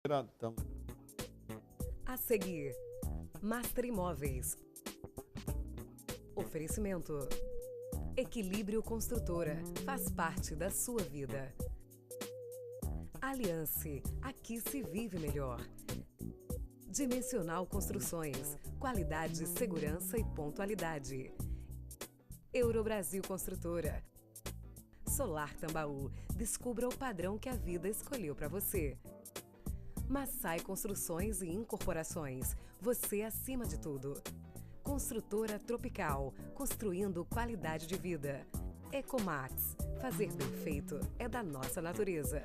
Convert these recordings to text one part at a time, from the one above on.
Então, A seguir, Master Imóveis. Oferecimento. Equilíbrio Construtora. Faz parte da sua vida. Aliance. Aqui se vive melhor. Dimensional Construções. Qualidade, segurança e pontualidade. Eurobrasil Construtora. Solar Tambaú. Descubra o padrão que a vida escolheu para você. Massai Construções e Incorporações. Você acima de tudo. Construtora Tropical. Construindo qualidade de vida. Ecomax. Fazer bem feito é da nossa natureza.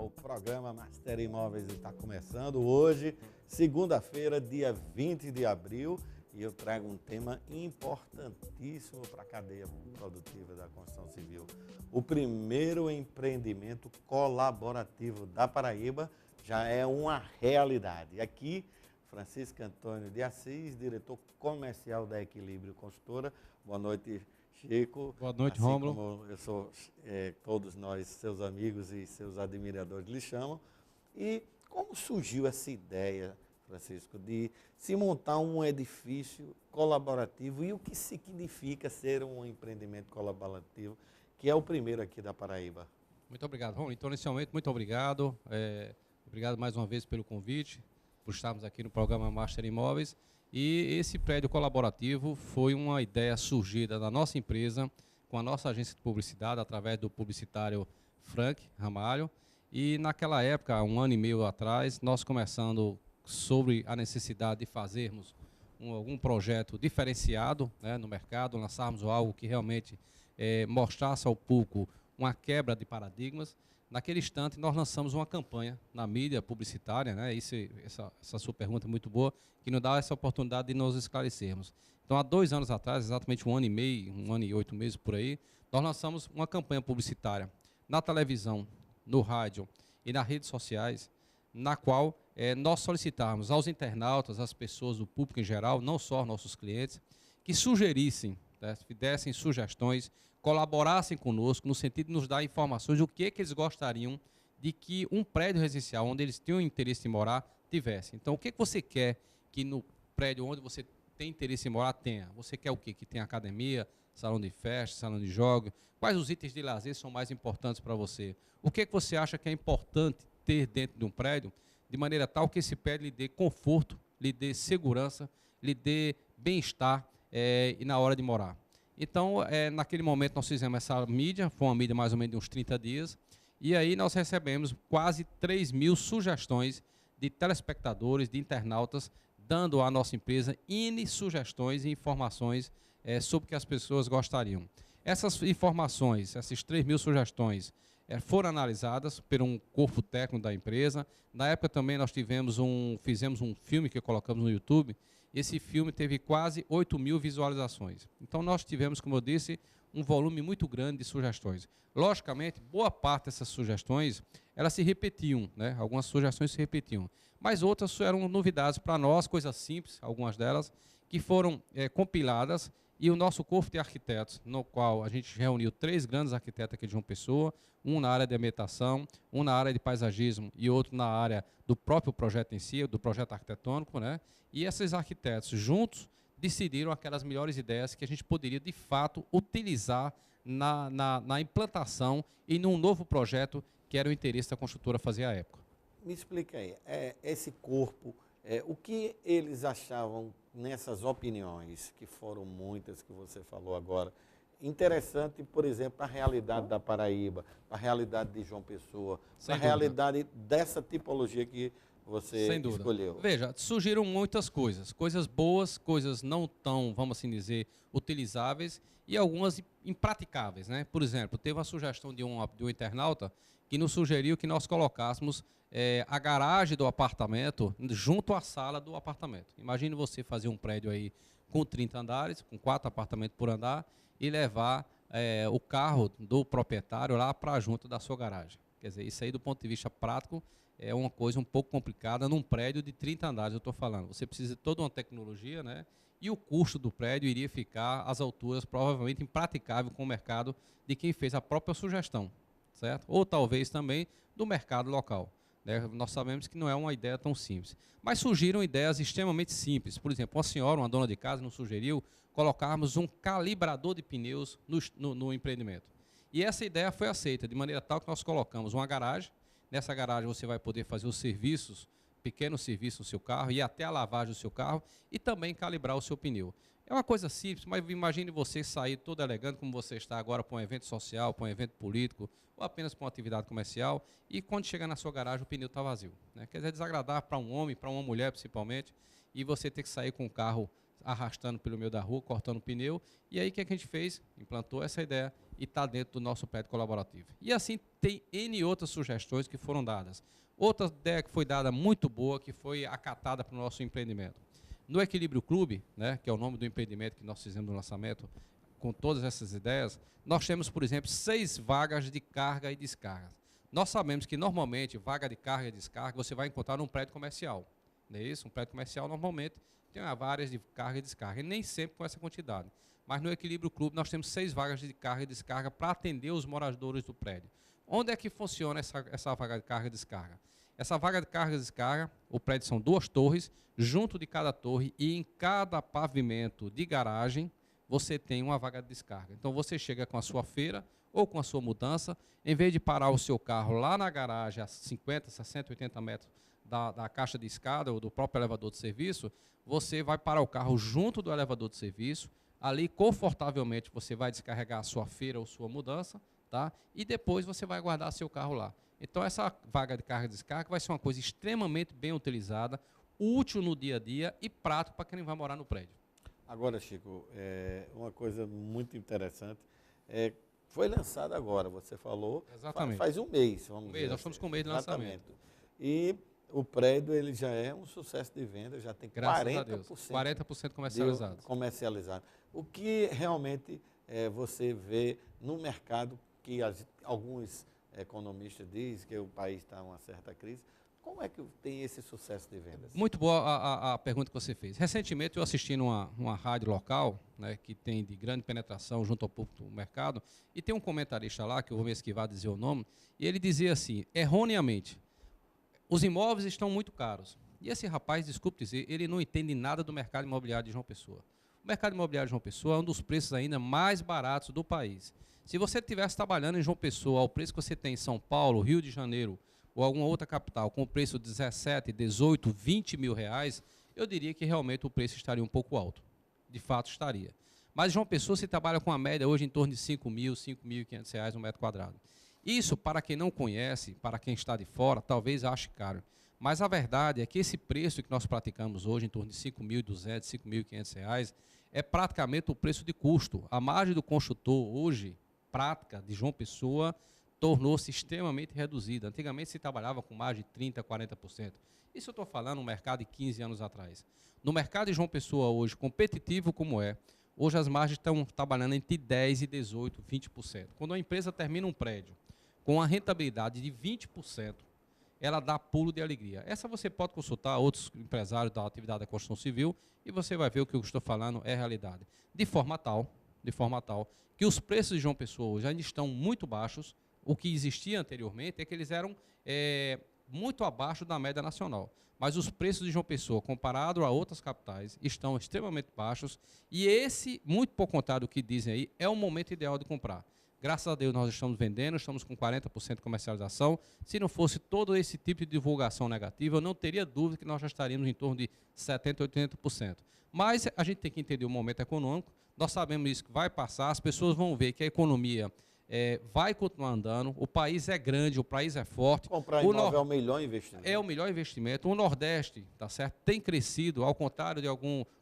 o programa Master Imóveis está começando hoje, segunda-feira, dia 20 de abril, e eu trago um tema importantíssimo para a cadeia produtiva da construção civil. O primeiro empreendimento colaborativo da Paraíba já é uma realidade. Aqui, Francisco Antônio de Assis, diretor comercial da Equilíbrio Construtora. Boa noite, Chico. Boa noite, assim Rômulo. Como eu sou, todos nós, seus amigos e seus admiradores, lhe chamam. E como surgiu essa ideia, Francisco, de se montar um edifício colaborativo e o que significa ser um empreendimento colaborativo, que é o primeiro aqui da Paraíba? Muito obrigado, Rômulo. Então, inicialmente, muito obrigado. Obrigado mais uma vez pelo convite, por estarmos aqui no programa Master Imóveis. E esse prédio colaborativo foi uma ideia surgida da nossa empresa, com a nossa agência de publicidade, através do publicitário Frank Ramalho. E naquela época, um ano e meio atrás, nós começando sobre a necessidade de fazermos algum projeto diferenciado, né, no mercado, lançarmos algo que realmente mostrasse ao público uma quebra de paradigmas. Naquele instante, nós lançamos uma campanha na mídia publicitária, né? Essa sua pergunta é muito boa, que nos dá essa oportunidade de nos esclarecermos. Então, há 2 anos atrás, exatamente 1 ano e meio, 1 ano e 8 meses por aí, nós lançamos uma campanha publicitária na televisão, no rádio e nas redes sociais, na qual nós solicitávamos aos internautas, às pessoas do público em geral, não só aos nossos clientes, que sugerissem, né, dessem sugestões, colaborassem conosco no sentido de nos dar informações do que eles gostariam de que um prédio residencial onde eles tinham interesse em morar tivesse. Então, o que você quer que no prédio onde você tem interesse em morar tenha? Você quer o quê? Que tenha academia, salão de festa, salão de jogos? Quais os itens de lazer são mais importantes para você? O que você acha que é importante ter dentro de um prédio, de maneira tal que esse prédio lhe dê conforto, lhe dê segurança, lhe dê bem-estar e na hora de morar? Então, naquele momento, nós fizemos essa mídia, foi uma mídia mais ou menos de uns 30 dias, e aí nós recebemos quase 3.000 sugestões de telespectadores, de internautas, dando à nossa empresa N sugestões e informações sobre o que as pessoas gostariam. Essas informações, essas 3.000 sugestões, foram analisadas por um corpo técnico da empresa. Na época também nós fizemos um filme que colocamos no YouTube. Esse filme teve quase 8.000 visualizações. Então nós tivemos, como eu disse, um volume muito grande de sugestões. Logicamente, boa parte dessas sugestões, elas se repetiam, né? Algumas sugestões se repetiam, mas outras eram novidades para nós, coisas simples, algumas delas, que foram compiladas, e o nosso corpo de arquitetos, no qual a gente reuniu 3 grandes arquitetos aqui de João Pessoa, um na área de ambientação, um na área de paisagismo e outro na área do próprio projeto em si, do projeto arquitetônico, né? E esses arquitetos juntos decidiram aquelas melhores ideias que a gente poderia, de fato, utilizar na implantação e num novo projeto que era o interesse da construtora fazer à época. Me explica aí, esse corpo, o que eles achavam nessas opiniões, que foram muitas que você falou agora, interessante, por exemplo, a realidade da Paraíba, a realidade de João Pessoa, a realidade dessa tipologia que você escolheu? Veja, surgiram muitas coisas, coisas boas, coisas não tão, vamos assim dizer, utilizáveis e algumas impraticáveis, né? Por exemplo, teve uma sugestão de um internauta que nos sugeriu que nós colocássemos a garagem do apartamento junto à sala do apartamento. Imagine você fazer um prédio aí com 30 andares, com 4 apartamentos por andar, e levar o carro do proprietário lá para junto da sua garagem. Quer dizer, isso aí do ponto de vista prático é uma coisa um pouco complicada num prédio de 30 andares, eu estou falando. Você precisa de toda uma tecnologia, né? e o custo do prédio iria ficar às alturas provavelmente impraticável com o mercado de quem fez a própria sugestão, certo? Ou talvez também do mercado local, né? Nós sabemos que não é uma ideia tão simples. Mas surgiram ideias extremamente simples. Por exemplo, uma senhora, uma dona de casa, nos sugeriu colocarmos um calibrador de pneus no empreendimento. E essa ideia foi aceita, de maneira tal que nós colocamos uma garagem. Nessa garagem você vai poder fazer os serviços, pequenos serviços no seu carro, ir até a lavagem do seu carro e também calibrar o seu pneu. É uma coisa simples, mas imagine você sair todo elegante como você está agora para um evento social, para um evento político, ou apenas para uma atividade comercial, e quando chega na sua garagem o pneu está vazio, né? Quer dizer, desagradável para um homem, para uma mulher principalmente, e você ter que sair com o carro arrastando pelo meio da rua, cortando o pneu. E aí o que a gente fez? Implantou essa ideia e está dentro do nosso prédio colaborativo. E assim tem N outras sugestões que foram dadas. Outra ideia que foi dada muito boa, que foi acatada para o nosso empreendimento. No Equilíbrio Clube, né, que é o nome do empreendimento que nós fizemos no lançamento, com todas essas ideias, nós temos, por exemplo, 6 vagas de carga e descarga. Nós sabemos que, normalmente, vaga de carga e descarga você vai encontrar num prédio comercial. Não é isso? Um prédio comercial, normalmente, tem várias de carga e descarga, e nem sempre com essa quantidade. Mas no Equilíbrio Clube nós temos 6 vagas de carga e descarga para atender os moradores do prédio. Onde é que funciona essa vaga de carga e descarga? Essa vaga de carga e descarga, o prédio são 2 torres, junto de cada torre, e em cada pavimento de garagem você tem uma vaga de descarga. Então você chega com a sua feira ou com a sua mudança, em vez de parar o seu carro lá na garagem a 50, 60, 80 metros da caixa de escada ou do próprio elevador de serviço, você vai parar o carro junto do elevador de serviço, ali confortavelmente você vai descarregar a sua feira ou sua mudança, tá? E depois você vai guardar seu carro lá. Então essa vaga de carga e descarga vai ser uma coisa extremamente bem utilizada, útil no dia a dia e prático para quem vai morar no prédio. Agora, Chico, uma coisa muito interessante, foi lançado agora, você falou, Exatamente. faz um mês, vamos dizer. Nós estamos com um mês de lançamento. E o prédio ele já é um sucesso de venda, já tem 40% comercializado. O que realmente você vê no mercado, que alguns economistas dizem que o país está em uma certa crise, como é que tem esse sucesso de vendas? Muito boa a pergunta que você fez. Recentemente eu assisti numa rádio local, né, que tem de grande penetração junto ao público do mercado, e tem um comentarista lá, que eu vou me esquivar de dizer o nome, e ele dizia assim, erroneamente, os imóveis estão muito caros. E esse rapaz, desculpe dizer, ele não entende nada do mercado imobiliário de João Pessoa. O mercado imobiliário de João Pessoa é um dos preços ainda mais baratos do país. Se você estivesse trabalhando em João Pessoa ao preço que você tem em São Paulo, Rio de Janeiro ou alguma outra capital com o preço de 17, 18, 20 mil reais, eu diria que realmente o preço estaria um pouco alto. De fato estaria. Mas João Pessoa se trabalha com a média hoje em torno de 5 mil, 5.500 reais um metro quadrado. Isso, para quem não conhece, para quem está de fora, talvez ache caro. Mas a verdade é que esse preço que nós praticamos hoje, em torno de 5.200, 5.500 reais, é praticamente o preço de custo. A margem do construtor hoje, prática de João Pessoa, tornou-se extremamente reduzida. Antigamente se trabalhava com margem de 30%, 40%. Isso eu estou falando no mercado de 15 anos atrás. No mercado de João Pessoa hoje, competitivo como é, hoje as margens estão trabalhando entre 10% e 18%, 20%. Quando a empresa termina um prédio com a rentabilidade de 20%, ela dá pulo de alegria. Essa você pode consultar outros empresários da atividade da construção civil e você vai ver o que eu estou falando é realidade. De forma tal que os preços de João Pessoa hoje ainda estão muito baixos. O que existia anteriormente é que eles eram muito abaixo da média nacional. Mas os preços de João Pessoa, comparado a outras capitais, estão extremamente baixos. E esse, muito por contrário do que dizem aí, é o momento ideal de comprar. Graças a Deus nós estamos vendendo, estamos com 40% de comercialização. Se não fosse todo esse tipo de divulgação negativa, eu não teria dúvida que nós já estaríamos em torno de 70%, 80%. Mas a gente tem que entender o momento econômico. Nós sabemos isso que vai passar, as pessoas vão ver que a economia vai continuar andando, o país é grande, o país é forte. Comprar imóvel é o melhor investimento. É o melhor investimento. O Nordeste, tá certo, tem crescido, ao contrário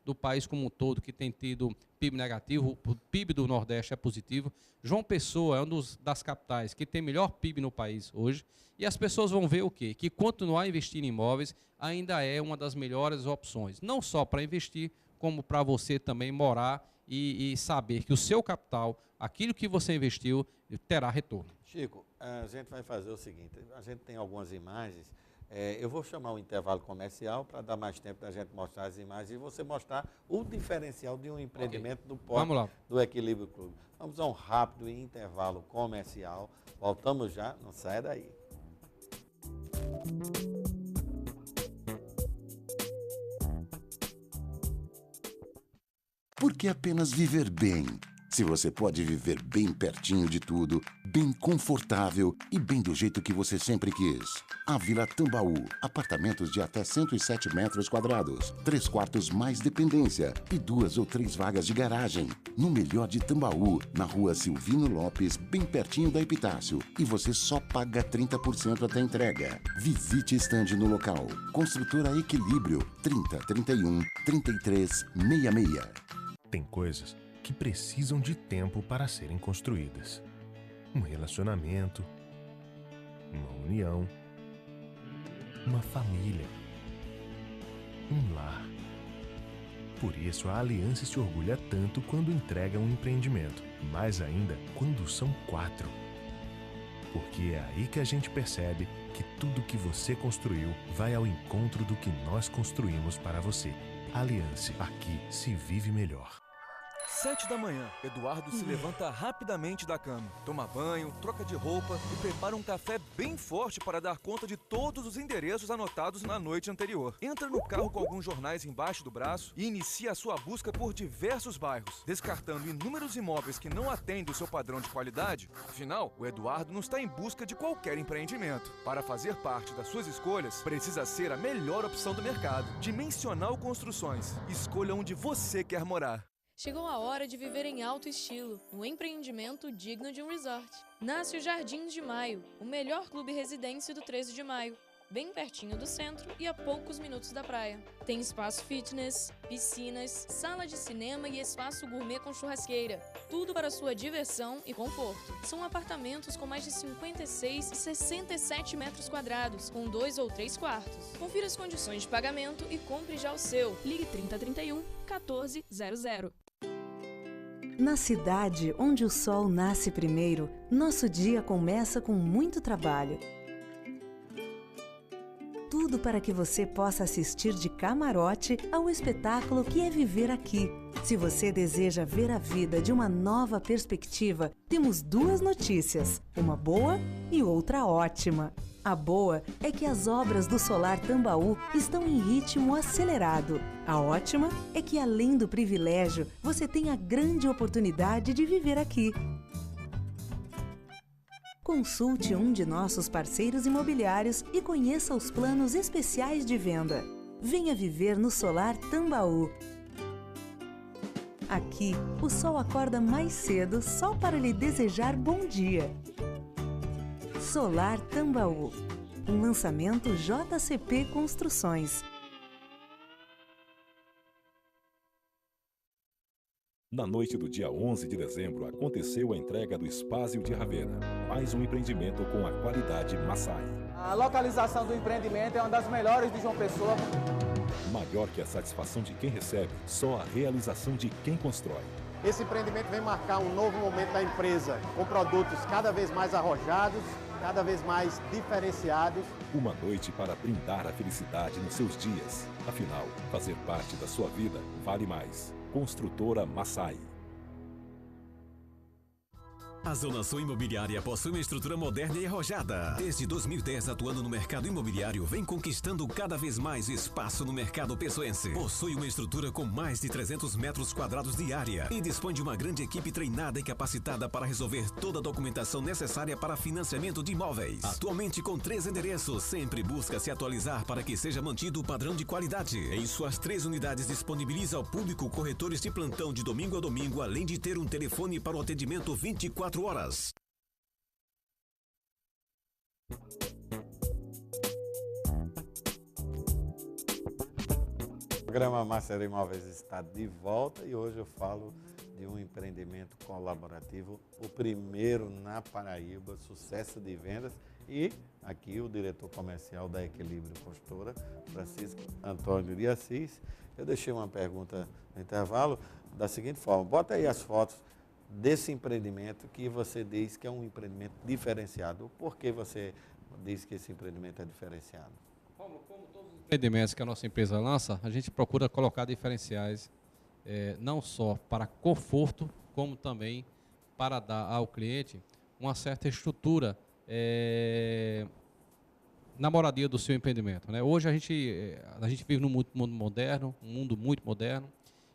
do país como um todo, que tem tido PIB negativo, o PIB do Nordeste é positivo. João Pessoa é uma das capitais que tem melhor PIB no país hoje, e as pessoas vão ver o quê? Que continuar a investir em imóveis ainda é uma das melhores opções, não só para investir, como para você também morar e saber que o seu capital, aquilo que você investiu, terá retorno. Chico, a gente vai fazer o seguinte, a gente tem algumas imagens Eu vou chamar o intervalo comercial para dar mais tempo da gente mostrar as imagens e você mostrar o diferencial de um empreendimento do porte do Equilíbrio Clube. Vamos a um rápido intervalo comercial. Voltamos já, não saia daí. Por que apenas viver bem? Se você pode viver bem pertinho de tudo, bem confortável e bem do jeito que você sempre quis. A Vila Tambaú, apartamentos de até 107 metros quadrados, 3 quartos mais dependência e 2 ou 3 vagas de garagem. No melhor de Tambaú, na rua Silvino Lopes, bem pertinho da Epitácio. E você só paga 30% até entrega. Visite estande no local. Construtora Equilíbrio, 3031 3366. Tem coisas que precisam de tempo para serem construídas. Um relacionamento, uma união, uma família, um lar. Por isso a Aliança se orgulha tanto quando entrega um empreendimento, mais ainda quando são 4. Porque é aí que a gente percebe que tudo que você construiu vai ao encontro do que nós construímos para você. Aliança, aqui se vive melhor. 7 da manhã, Eduardo se levanta rapidamente da cama, toma banho, troca de roupa e prepara um café bem forte para dar conta de todos os endereços anotados na noite anterior. Entra no carro com alguns jornais embaixo do braço e inicia a sua busca por diversos bairros, descartando inúmeros imóveis que não atendem o seu padrão de qualidade. Afinal, o Eduardo não está em busca de qualquer empreendimento. Para fazer parte das suas escolhas, precisa ser a melhor opção do mercado. Dimensional Construções. Escolha onde você quer morar. Chegou a hora de viver em alto estilo, um empreendimento digno de um resort. Nasce o Jardins de Maio, o melhor clube residência do 13 de maio, bem pertinho do centro e a poucos minutos da praia. Tem espaço fitness, piscinas, sala de cinema e espaço gourmet com churrasqueira. Tudo para sua diversão e conforto. São apartamentos com mais de 56 e 67 metros quadrados, com 2 ou 3 quartos. Confira as condições de pagamento e compre já o seu. Ligue 3031 1400. Na cidade onde o sol nasce primeiro, nosso dia começa com muito trabalho. Tudo para que você possa assistir de camarote ao espetáculo que é viver aqui. Se você deseja ver a vida de uma nova perspectiva, temos 2 notícias, uma boa e outra ótima. A boa é que as obras do Solar Tambaú estão em ritmo acelerado. A ótima é que, além do privilégio, você tem a grande oportunidade de viver aqui. Consulte um de nossos parceiros imobiliários e conheça os planos especiais de venda. Venha viver no Solar Tambaú. Aqui, o sol acorda mais cedo só para lhe desejar bom dia. Solar Tambaú. Um lançamento JCP Construções. Na noite do dia 11 de dezembro, aconteceu a entrega do Espásio de Ravena, mais um empreendimento com a qualidade Massai. A localização do empreendimento é uma das melhores de João Pessoa. Maior que a satisfação de quem recebe, só a realização de quem constrói. Esse empreendimento vem marcar um novo momento da empresa, com produtos cada vez mais arrojados, cada vez mais diferenciados. Uma noite para brindar a felicidade nos seus dias. Afinal, fazer parte da sua vida vale mais. Construtora Massai. A Zona Sul Imobiliária possui uma estrutura moderna e arrojada. Desde 2010, atuando no mercado imobiliário, vem conquistando cada vez mais espaço no mercado pessoense. Possui uma estrutura com mais de 300 metros quadrados de área e dispõe de uma grande equipe treinada e capacitada para resolver toda a documentação necessária para financiamento de imóveis. Atualmente com 3 endereços, sempre busca se atualizar para que seja mantido o padrão de qualidade. Em suas 3 unidades disponibiliza ao público corretores de plantão de domingo a domingo, além de ter um telefone para o atendimento 24 horas. O programa Master Imóveis está de volta e hoje eu falo de um empreendimento colaborativo, o primeiro na Paraíba, sucesso de vendas, e aqui o diretor comercial da Equilíbrio Construtora, Francisco Antônio de Assis. Eu deixei uma pergunta no intervalo da seguinte forma: bota aí as fotos desse empreendimento que você diz que é um empreendimento diferenciado. Por que você diz que esse empreendimento é diferenciado? Como todos os empreendimentos que a nossa empresa lança, a gente procura colocar diferenciais não só para conforto, como também para dar ao cliente uma certa estrutura na moradia do seu empreendimento, né? Hoje a gente vive num mundo moderno, um mundo muito moderno,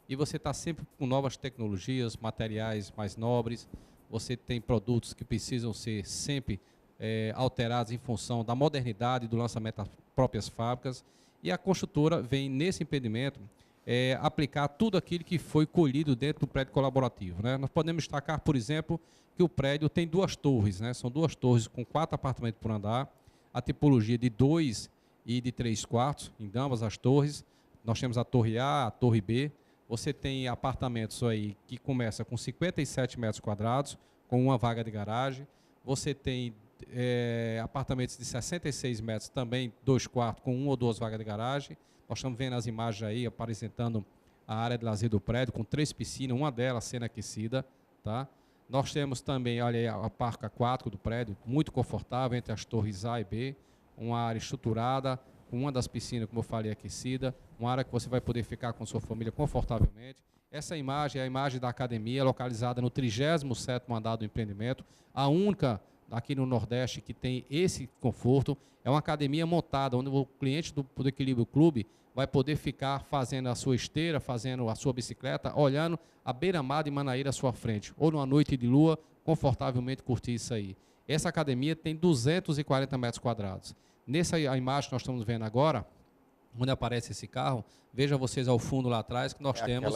e você está sempre com novas tecnologias, materiais mais nobres, você tem produtos que precisam ser sempre alterados em função da modernidade do lançamento das próprias fábricas, e a construtora vem nesse empreendimento aplicar tudo aquilo que foi colhido dentro do prédio colaborativo, né? Nós podemos destacar, por exemplo, que o prédio tem 2 torres, né? São 2 torres com 4 apartamentos por andar, a tipologia de 2 e de 3 quartos em ambas as torres. Nós temos a torre A, a torre B. Você tem apartamentos aí que começa com 57 metros quadrados, com uma vaga de garagem. Você tem apartamentos de 66 metros, também 2 quartos, com 1 ou 2 vagas de garagem. Nós estamos vendo as imagens aí apresentando a área de lazer do prédio, com 3 piscinas, uma delas sendo aquecida, tá? Nós temos também, olha aí, a parque aquático do prédio, muito confortável, entre as torres A e B, uma área estruturada, com uma das piscinas, como eu falei, aquecida, uma área que você vai poder ficar com sua família confortavelmente. Essa imagem é a imagem da academia, localizada no 37º andar do empreendimento, a única aqui no Nordeste que tem esse conforto. É uma academia montada, onde o cliente do Equilíbrio Clube vai poder ficar fazendo a sua esteira, fazendo a sua bicicleta, olhando a beira-mar de Manaíra à sua frente, ou numa noite de lua, confortavelmente curtir isso aí. Essa academia tem 240 metros quadrados. Nessa imagem que nós estamos vendo agora, onde aparece esse carro, veja vocês ao fundo lá atrás que nós temos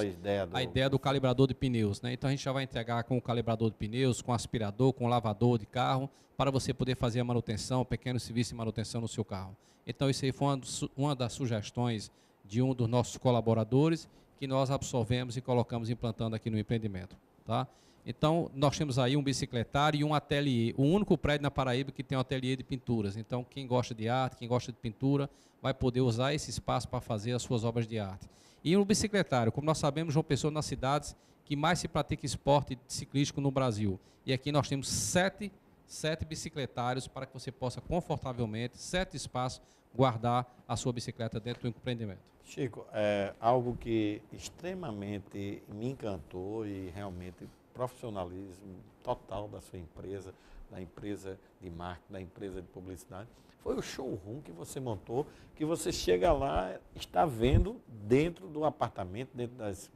a ideia do calibrador de pneus, né? Então a gente já vai entregar com o calibrador de pneus, com aspirador, com lavador de carro, para você poder fazer a manutenção, pequeno serviço de manutenção no seu carro. Então isso aí foi uma das sugestões de um dos nossos colaboradores que nós absorvemos e colocamos implantando aqui no empreendimento, tá? Então, nós temos aí um bicicletário e um ateliê, o único prédio na Paraíba que tem um ateliê de pinturas. Então, quem gosta de arte, quem gosta de pintura, vai poder usar esse espaço para fazer as suas obras de arte. E no bicicletário, como nós sabemos, João Pessoa é uma das cidades que mais se pratica esporte ciclístico no Brasil. E aqui nós temos 7 bicicletários para que você possa confortavelmente, 7 espaços, guardar a sua bicicleta dentro do empreendimento. Chico, algo que extremamente me encantou e realmente profissionalismo total da sua empresa, da empresa de marketing, da empresa de publicidade, foi o showroom que você montou, que você chega lá, está vendo dentro do apartamento, dentro das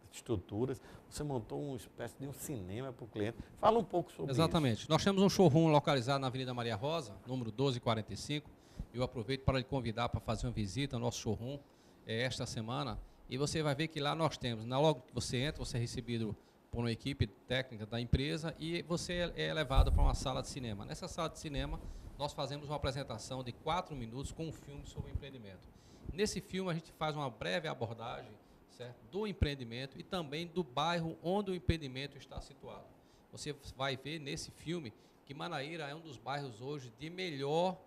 estruturas, você montou uma espécie de um cinema para o cliente. Fala um pouco sobre isso. Exatamente. Nós temos um showroom localizado na Avenida Maria Rosa, número 1245. Eu aproveito para lhe convidar para fazer uma visita ao nosso showroom esta semana, e você vai ver que lá nós temos, logo que você entra, você é recebido por uma equipe técnica da empresa e você é levado para uma sala de cinema. Nessa sala de cinema, nós fazemos uma apresentação de 4 minutos com um filme sobre o empreendimento. Nesse filme, a gente faz uma breve abordagem, certo, do empreendimento e também do bairro onde o empreendimento está situado. Você vai ver nesse filme que Manaíra é um dos bairros hoje de melhor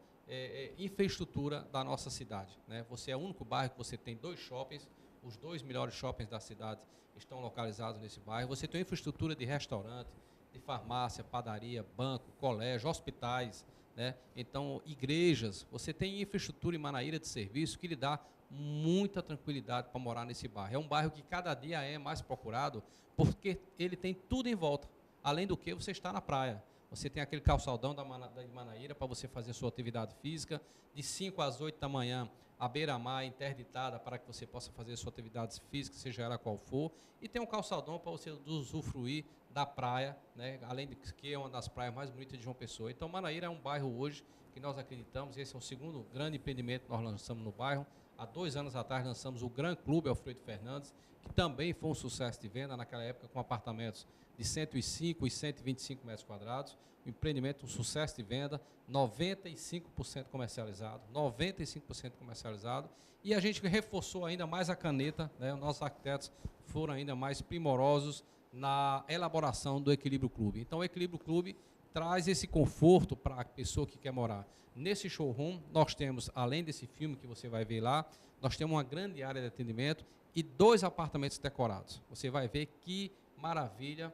infraestrutura da nossa cidade, né? Você é o único bairro que você tem 2 shoppings, os 2 melhores shoppings da cidade estão localizados nesse bairro. Você tem infraestrutura de restaurante, de farmácia, padaria, banco, colégio, hospitais, né? Então, igrejas. Você tem infraestrutura em Manaíra de serviço que lhe dá muita tranquilidade para morar nesse bairro. É um bairro que cada dia é mais procurado porque ele tem tudo em volta. Além do que, você está na praia. Você tem aquele calçadão de Manaíra para você fazer sua atividade física. De 5 às 8 da manhã, a beira-mar interditada para que você possa fazer sua atividade física, seja ela qual for. E tem um calçadão para você usufruir da praia, né? Além de que é uma das praias mais bonitas de João Pessoa. Então, Manaíra é um bairro hoje que nós acreditamos, esse é o segundo grande empreendimento que nós lançamos no bairro. Há 2 anos atrás lançamos o Gran Clube Alfredo Fernandes, que também foi um sucesso de venda naquela época, com apartamentos de 105 e 125 metros quadrados. O empreendimento, um sucesso de venda, 95% comercializado, 95% comercializado. E a gente reforçou ainda mais a caneta, né? Os nossos arquitetos foram ainda mais primorosos na elaboração do Equilíbrio Clube. Então, o Equilíbrio Clube traz esse conforto para a pessoa que quer morar. Nesse showroom, nós temos, além desse filme que você vai ver lá, nós temos uma grande área de atendimento e 2 apartamentos decorados. Você vai ver que maravilha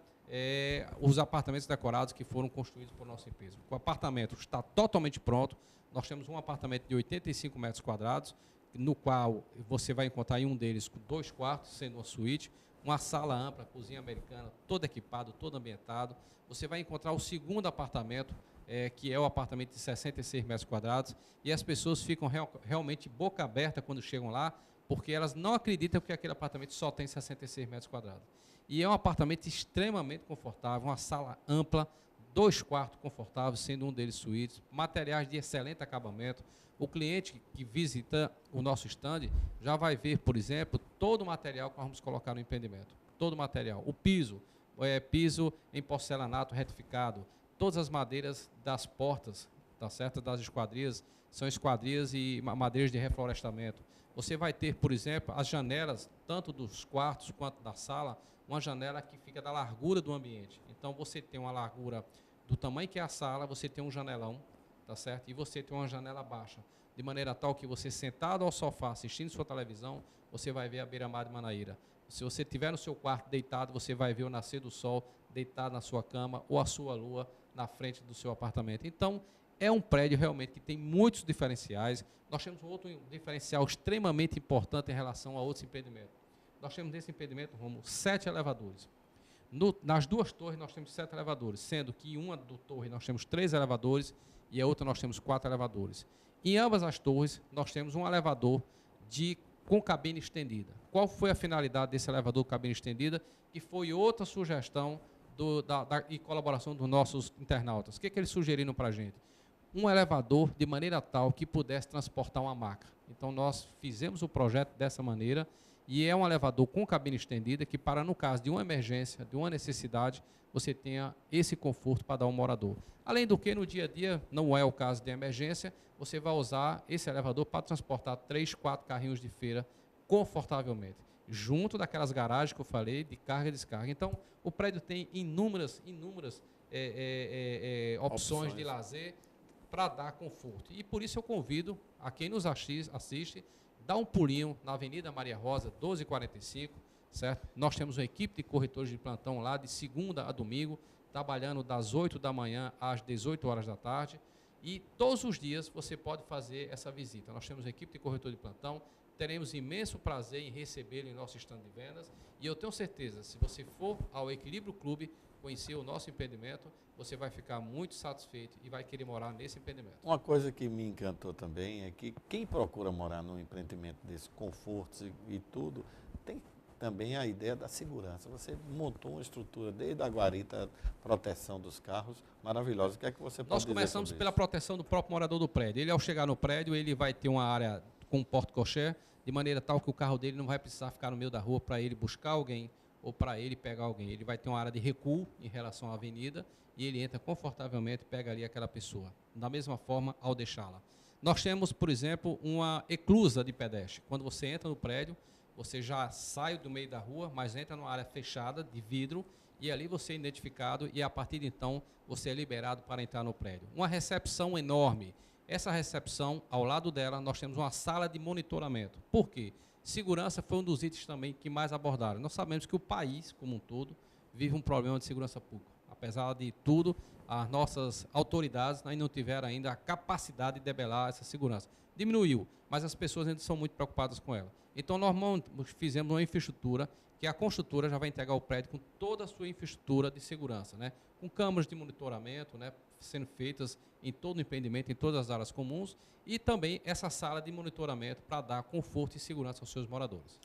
os apartamentos decorados que foram construídos por nossa empresa. O apartamento está totalmente pronto. Nós temos um apartamento de 85 metros quadrados, no qual você vai encontrar em um deles 2 quartos, sendo uma suíte, uma sala ampla, cozinha americana, todo equipado, todo ambientado. Você vai encontrar o segundo apartamento, que é o apartamento de 66 metros quadrados, e as pessoas ficam realmente boca aberta quando chegam lá, porque elas não acreditam que aquele apartamento só tem 66 metros quadrados. E é um apartamento extremamente confortável, uma sala ampla, 2 quartos confortáveis, sendo um deles suítes, materiais de excelente acabamento. O cliente que visita o nosso stand já vai ver, por exemplo, todo o material que nós vamos colocar no empreendimento. Todo o material. O piso, piso em porcelanato retificado. Todas as madeiras das portas, tá certo? Das esquadrias, são esquadrias e madeiras de reflorestamento. Você vai ter, por exemplo, as janelas, tanto dos quartos quanto da sala, uma janela que fica da largura do ambiente. Então, você tem uma largura do tamanho que é a sala, você tem um janelão, tá certo? E você tem uma janela baixa, de maneira tal que você, sentado ao sofá, assistindo sua televisão, você vai ver a beira-mar de Manaíra. Se você estiver no seu quarto deitado, você vai ver o nascer do sol deitado na sua cama ou a sua lua na frente do seu apartamento. Então, é um prédio realmente que tem muitos diferenciais. Nós temos um outro diferencial extremamente importante em relação a outros empreendimentos. Nós temos nesse empreendimento, Romulo, 7 elevadores. Nas 2 torres nós temos 7 elevadores, sendo que em uma torre nós temos 3 elevadores e a outra nós temos 4 elevadores. Em ambas as torres nós temos um elevador com cabine estendida. Qual foi a finalidade desse elevador com cabine estendida? Que foi outra sugestão e colaboração dos nossos internautas. O que eles sugeriram para a gente? Um elevador de maneira tal que pudesse transportar uma maca. Então, nós fizemos o projeto dessa maneira e é um elevador com cabine estendida que, para no caso de uma emergência, de uma necessidade, você tenha esse conforto para dar ao morador. Além do que, no dia a dia, não é o caso de emergência, você vai usar esse elevador para transportar 3, 4 carrinhos de feira confortavelmente, junto daquelas garagens que eu falei, de carga e descarga. Então, o prédio tem inúmeras opções de lazer para dar conforto. E por isso eu convido a quem nos assiste, dá um pulinho na Avenida Maria Rosa, 1245, certo? Nós temos uma equipe de corretores de plantão lá, de segunda a domingo, trabalhando das 8 da manhã às 18 horas da tarde. E todos os dias você pode fazer essa visita. Nós temos uma equipe de corretor de plantão, teremos imenso prazer em recebê-lo em nosso stand de vendas. E eu tenho certeza, se você for ao Equilíbrio Clube, conhecer o nosso empreendimento, você vai ficar muito satisfeito e vai querer morar nesse empreendimento. Uma coisa que me encantou também é que quem procura morar num empreendimento desse, confortos e tudo, tem também a ideia da segurança. Você montou uma estrutura desde a guarita, proteção dos carros, maravilhosa. O que é que você pode Nós dizer começamos sobre pela isso? proteção do próprio morador do prédio. Ele, ao chegar no prédio, ele vai ter uma área com um porte-cocher, de maneira tal que o carro dele não vai precisar ficar no meio da rua para ele buscar alguém ou para ele pegar alguém. Ele vai ter uma área de recuo em relação à avenida e ele entra confortavelmente e pega ali aquela pessoa. Da mesma forma, ao deixá-la. Nós temos, por exemplo, uma eclusa de pedestre. Quando você entra no prédio, você já sai do meio da rua, mas entra numa área fechada de vidro e ali você é identificado e a partir de então você é liberado para entrar no prédio. Uma recepção enorme. Essa recepção, ao lado dela, nós temos uma sala de monitoramento. Por quê? Segurança foi um dos itens também que mais abordaram. Nós sabemos que o país, como um todo, vive um problema de segurança pública. Apesar de tudo, as nossas autoridades ainda não tiveram ainda a capacidade de debelar essa segurança. Diminuiu, mas as pessoas ainda são muito preocupadas com ela. Então, nós fizemos uma infraestrutura, que a construtora já vai entregar o prédio com toda a sua infraestrutura de segurança, né? Com câmeras de monitoramento, né? Sendo feitas em todo o empreendimento, em todas as áreas comuns, e também essa sala de monitoramento para dar conforto e segurança aos seus moradores.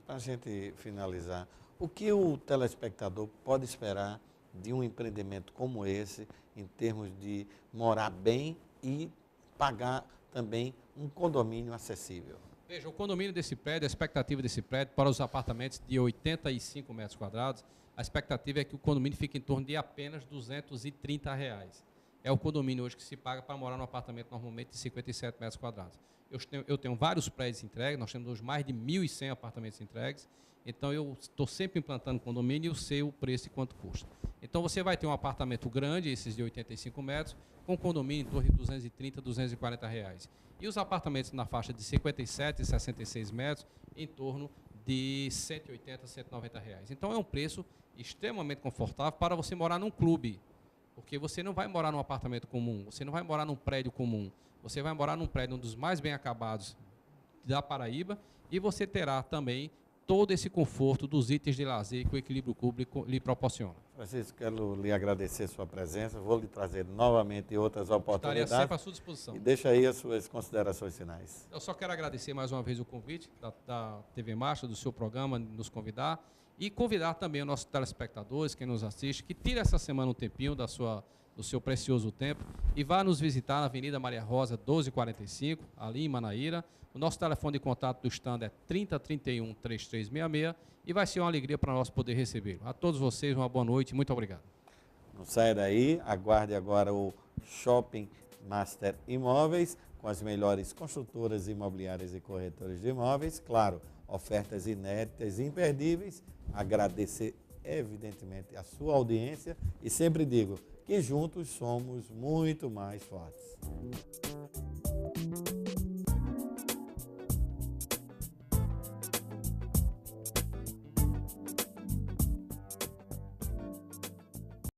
Para a gente finalizar, o que o telespectador pode esperar de um empreendimento como esse, em termos de morar bem e pagar também um condomínio acessível? Veja, o condomínio desse prédio, a expectativa desse prédio para os apartamentos de 85 metros quadrados, a expectativa é que o condomínio fique em torno de apenas R$ 230. É o condomínio hoje que se paga para morar num apartamento normalmente de 57 metros quadrados. Eu tenho vários prédios entregues, nós temos hoje mais de 1.100 apartamentos entregues, então eu estou sempre implantando condomínio e eu sei o preço e quanto custa. Então você vai ter um apartamento grande, esses de 85 metros, com condomínio em torno de R$ 230, R$ 240. E os apartamentos na faixa de 57 e 66 metros, em torno de R$ 180, R$ 190. Então é um preço extremamente confortável para você morar num clube. Porque você não vai morar num apartamento comum, você não vai morar num prédio comum, você vai morar num prédio um dos mais bem acabados da Paraíba e você terá também todo esse conforto dos itens de lazer que o Equilíbrio Clube lhe proporciona. Francisco, quero lhe agradecer a sua presença, vou lhe trazer novamente outras oportunidades. Estaria sempre à sua disposição. E deixa aí as suas considerações finais. Eu só quero agradecer mais uma vez o convite da TV Marcha, do seu programa, nos convidar e convidar também os nossos telespectadores, quem nos assiste, que tire essa semana um tempinho do seu precioso tempo e vá nos visitar na Avenida Maria Rosa, 1245, ali em Manaíra. O nosso telefone de contato do stand é 3031 3366 e vai ser uma alegria para nós poder recebê-lo. A todos vocês, uma boa noite e muito obrigado. Não saia daí, aguarde agora o Shopping Master Imóveis, com as melhores construtoras imobiliárias e corretores de imóveis. Claro, ofertas inéditas e imperdíveis. Agradecer, evidentemente, a sua audiência e sempre digo que juntos somos muito mais fortes.